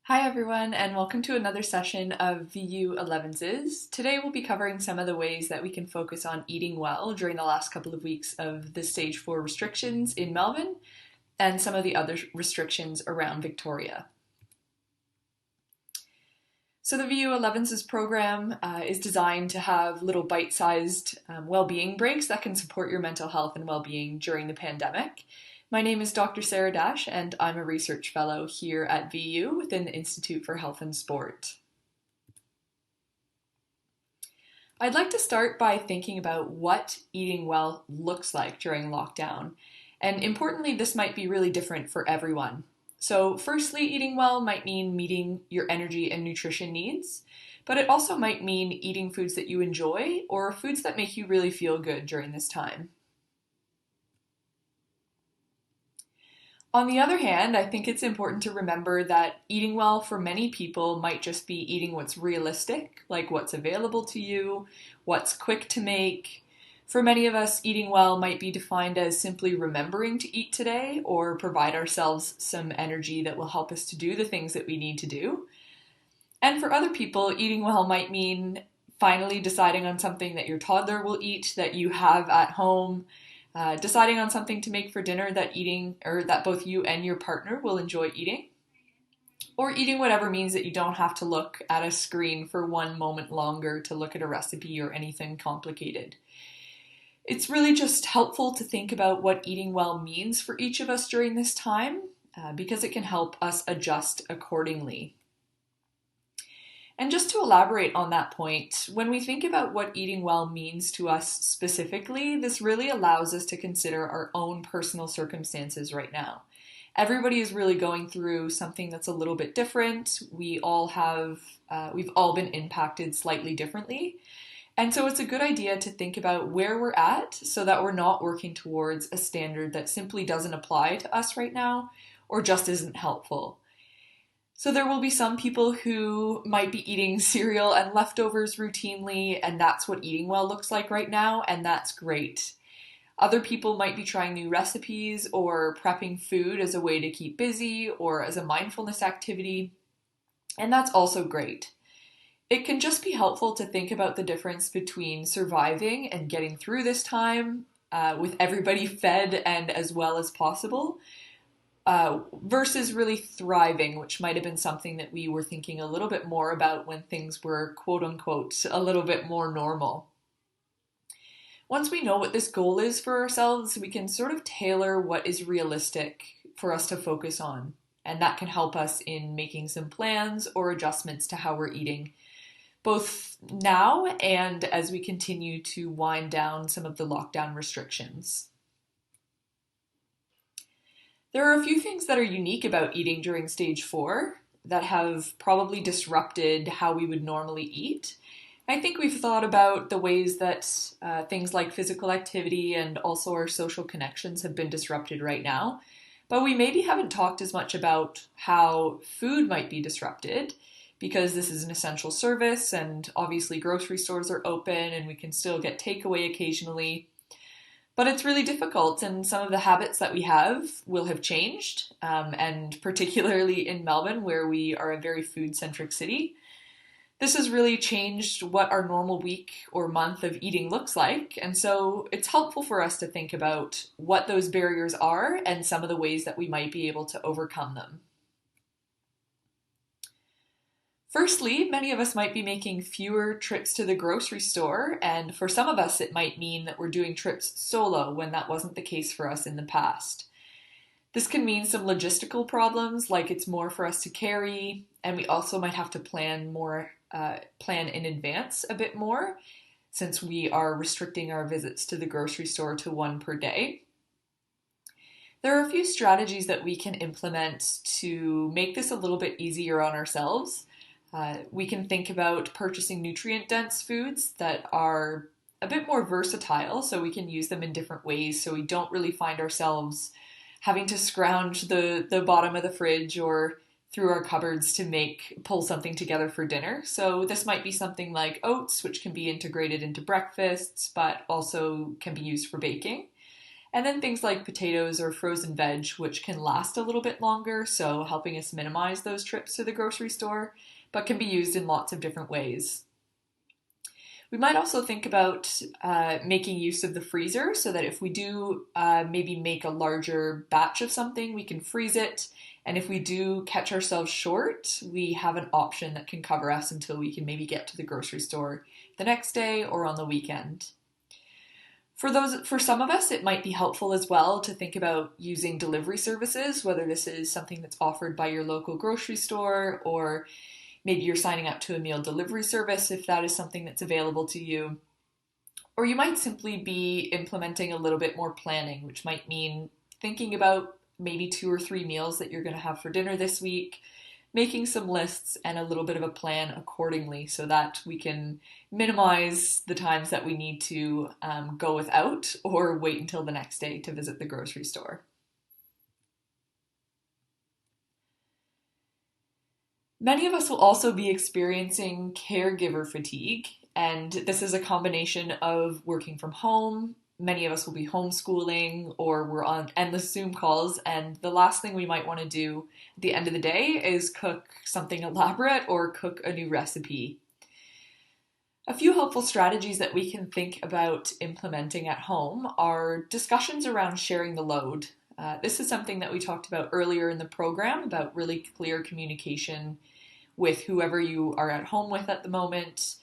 Hi everyone, and welcome to another session of VU Elevenses. Today we'll be covering some of the ways that we can focus on eating well during the last couple of weeks of the stage 4 restrictions in Melbourne and some of the other restrictions around Victoria. So the VU Elevenses program is designed to have little bite-sized well-being breaks that can support your mental health and well-being during the pandemic. My name is Dr. Sarah Dash, and I'm a research fellow here at VU within the Institute for Health and Sport. I'd like to start by thinking about what eating well looks like during lockdown. And importantly, this might be really different for everyone. So firstly, eating well might mean meeting your energy and nutrition needs, but it also might mean eating foods that you enjoy or foods that make you really feel good during this time. On the other hand, I think it's important to remember that eating well for many people might just be eating what's realistic, like what's available to you, what's quick to make. For many of us, eating well might be defined as simply remembering to eat today or provide ourselves some energy that will help us to do the things that we need to do. And for other people, eating well might mean finally deciding on something that your toddler will eat, that you have at home, deciding on something to make for dinner that both you and your partner will enjoy eating, or eating whatever means that you don't have to look at a screen for one moment longer to look at a recipe or anything complicated. It's really just helpful to think about what eating well means for each of us during this time, because it can help us adjust accordingly. And just to elaborate on that point, when we think about what eating well means to us specifically, this really allows us to consider our own personal circumstances right now. Everybody is really going through something that's a little bit different. We've all been impacted slightly differently. And so it's a good idea to think about where we're at so that we're not working towards a standard that simply doesn't apply to us right now or just isn't helpful. So there will be some people who might be eating cereal and leftovers routinely, and that's what eating well looks like right now, and that's great. Other people might be trying new recipes or prepping food as a way to keep busy or as a mindfulness activity, and that's also great. It can just be helpful to think about the difference between surviving and getting through this time with everybody fed and as well as possible, versus really thriving, which might have been something that we were thinking a little bit more about when things were quote unquote a little bit more normal. Once we know what this goal is for ourselves, we can sort of tailor what is realistic for us to focus on. And that can help us in making some plans or adjustments to how we're eating, both now and as we continue to wind down some of the lockdown restrictions. There are a few things that are unique about eating during stage 4 that have probably disrupted how we would normally eat. I think we've thought about the ways that things like physical activity and also our social connections have been disrupted right now, but we maybe haven't talked as much about how food might be disrupted, because this is an essential service and obviously grocery stores are open and we can still get takeaway occasionally. But it's really difficult, and some of the habits that we have will have changed, and particularly in Melbourne, where we are a very food-centric city. This has really changed what our normal week or month of eating looks like, and so it's helpful for us to think about what those barriers are and some of the ways that we might be able to overcome them. Firstly, many of us might be making fewer trips to the grocery store, and for some of us it might mean that we're doing trips solo when that wasn't the case for us in the past. This can mean some logistical problems, like it's more for us to carry, and we also might have to plan in advance a bit more, since we are restricting our visits to the grocery store to one per day. There are a few strategies that we can implement to make this a little bit easier on ourselves. We can think about purchasing nutrient-dense foods that are a bit more versatile, so we can use them in different ways, so we don't really find ourselves having to scrounge the bottom of the fridge or through our cupboards to pull something together for dinner. So this might be something like oats, which can be integrated into breakfasts, but also can be used for baking. And then things like potatoes or frozen veg, which can last a little bit longer, so helping us minimize those trips to the grocery store, but can be used in lots of different ways. We might also think about making use of the freezer so that if we do maybe make a larger batch of something, we can freeze it. And if we do catch ourselves short, we have an option that can cover us until we can maybe get to the grocery store the next day or on the weekend. For some of us, it might be helpful as well to think about using delivery services, whether this is something that's offered by your local grocery store, or maybe you're signing up to a meal delivery service if that is something that's available to you. Or you might simply be implementing a little bit more planning, which might mean thinking about maybe 2 or 3 meals that you're going to have for dinner this week, making some lists and a little bit of a plan accordingly so that we can minimize the times that we need to go without or wait until the next day to visit the grocery store. Many of us will also be experiencing caregiver fatigue, and this is a combination of working from home. Many of us will be homeschooling or we're on endless Zoom calls, and the last thing we might want to do at the end of the day is cook something elaborate or cook a new recipe. A few helpful strategies that we can think about implementing at home are discussions around sharing the load. This is something that we talked about earlier in the program about really clear communication with whoever you are at home with at the moment,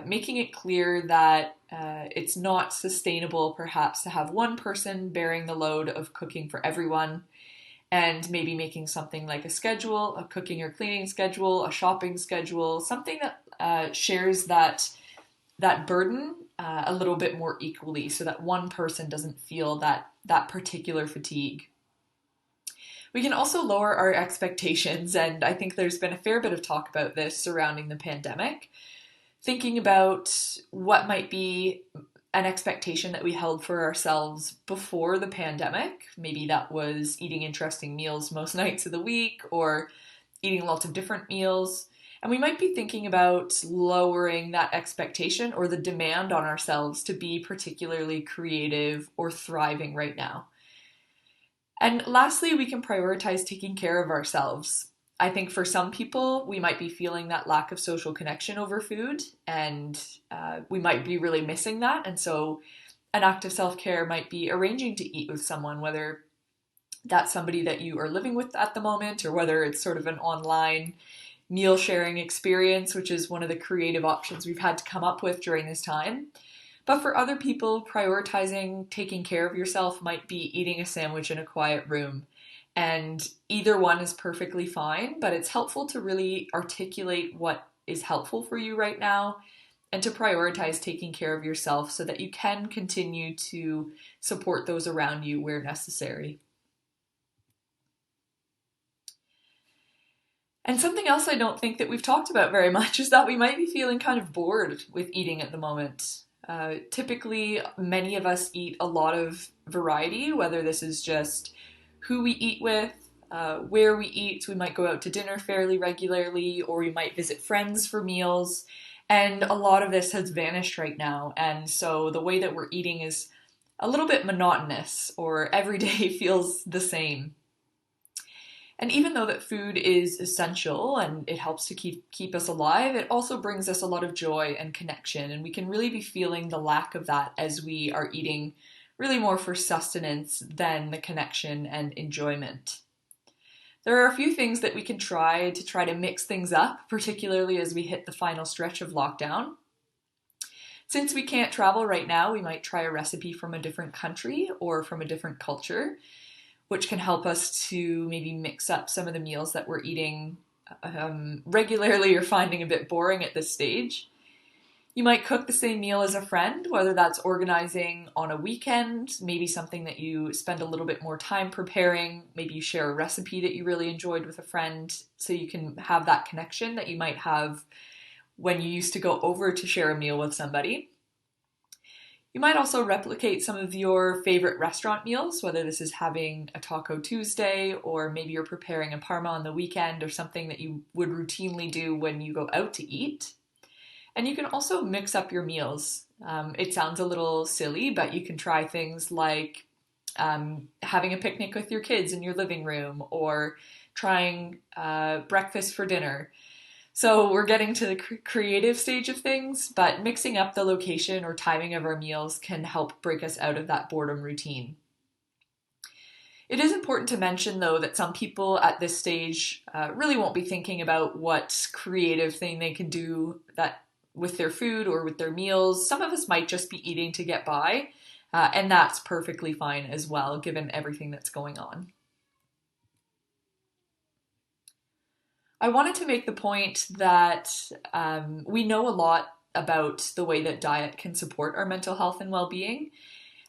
making it clear that it's not sustainable perhaps to have one person bearing the load of cooking for everyone, and maybe making something like a schedule, a cooking or cleaning schedule, a shopping schedule, something that shares that burden a little bit more equally so that one person doesn't feel that particular fatigue. We can also lower our expectations, and I think there's been a fair bit of talk about this surrounding the pandemic. Thinking about what might be an expectation that we held for ourselves before the pandemic. Maybe that was eating interesting meals most nights of the week or eating lots of different meals. And we might be thinking about lowering that expectation or the demand on ourselves to be particularly creative or thriving right now. And lastly, we can prioritize taking care of ourselves. I think for some people, we might be feeling that lack of social connection over food, and we might be really missing that. And so an act of self-care might be arranging to eat with someone, whether that's somebody that you are living with at the moment, or whether it's sort of an online meal sharing experience, which is one of the creative options we've had to come up with during this time. But for other people, prioritizing taking care of yourself might be eating a sandwich in a quiet room. And either one is perfectly fine, but it's helpful to really articulate what is helpful for you right now and to prioritize taking care of yourself so that you can continue to support those around you where necessary. And something else I don't think that we've talked about very much is that we might be feeling kind of bored with eating at the moment. Typically, many of us eat a lot of variety, whether this is just who we eat with, where we eat. We might go out to dinner fairly regularly, or we might visit friends for meals. And a lot of this has vanished right now. And so the way that we're eating is a little bit monotonous, or every day feels the same. And even though that food is essential and it helps to keep us alive, it also brings us a lot of joy and connection. And we can really be feeling the lack of that as we are eating really more for sustenance than the connection and enjoyment. There are a few things that we can try to mix things up, particularly as we hit the final stretch of lockdown. Since we can't travel right now, we might try a recipe from a different country or from a different culture, which can help us to maybe mix up some of the meals that we're eating regularly or finding a bit boring at this stage. You might cook the same meal as a friend, whether that's organizing on a weekend, maybe something that you spend a little bit more time preparing. Maybe you share a recipe that you really enjoyed with a friend so you can have that connection that you might have when you used to go over to share a meal with somebody. You might also replicate some of your favorite restaurant meals, whether this is having a Taco Tuesday or maybe you're preparing a parma on the weekend or something that you would routinely do when you go out to eat. And you can also mix up your meals. It sounds a little silly, but you can try things like having a picnic with your kids in your living room, or trying breakfast for dinner. So we're getting to the creative stage of things, but mixing up the location or timing of our meals can help break us out of that boredom routine. It is important to mention, though, that some people at this stage really won't be thinking about what creative thing they can do that with their food or with their meals. Some of us might just be eating to get by, and that's perfectly fine as well, given everything that's going on. I wanted to make the point that we know a lot about the way that diet can support our mental health and well-being,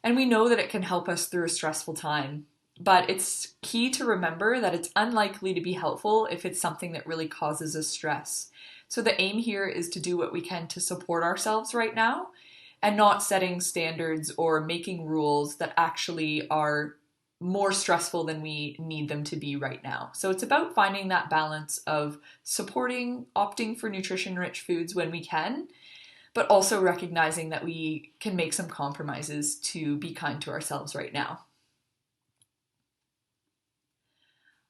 and we know that it can help us through a stressful time. But it's key to remember that it's unlikely to be helpful if it's something that really causes us stress. So the aim here is to do what we can to support ourselves right now, and not setting standards or making rules that actually are more stressful than we need them to be right now. So it's about finding that balance of supporting, opting for nutrition-rich foods when we can, but also recognizing that we can make some compromises to be kind to ourselves right now.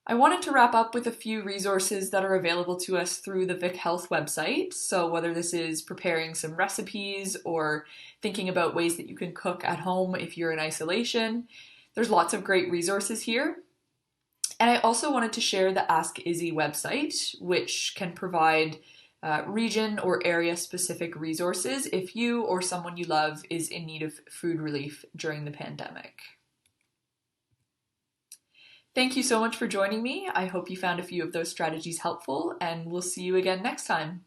I wanted to wrap up with a few resources that are available to us through the Vic Health website. So whether this is preparing some recipes or thinking about ways that you can cook at home if you're in isolation, there's lots of great resources here. And I also wanted to share the Ask Izzy website, which can provide region or area specific resources if you or someone you love is in need of food relief during the pandemic. Thank you so much for joining me. I hope you found a few of those strategies helpful, and we'll see you again next time.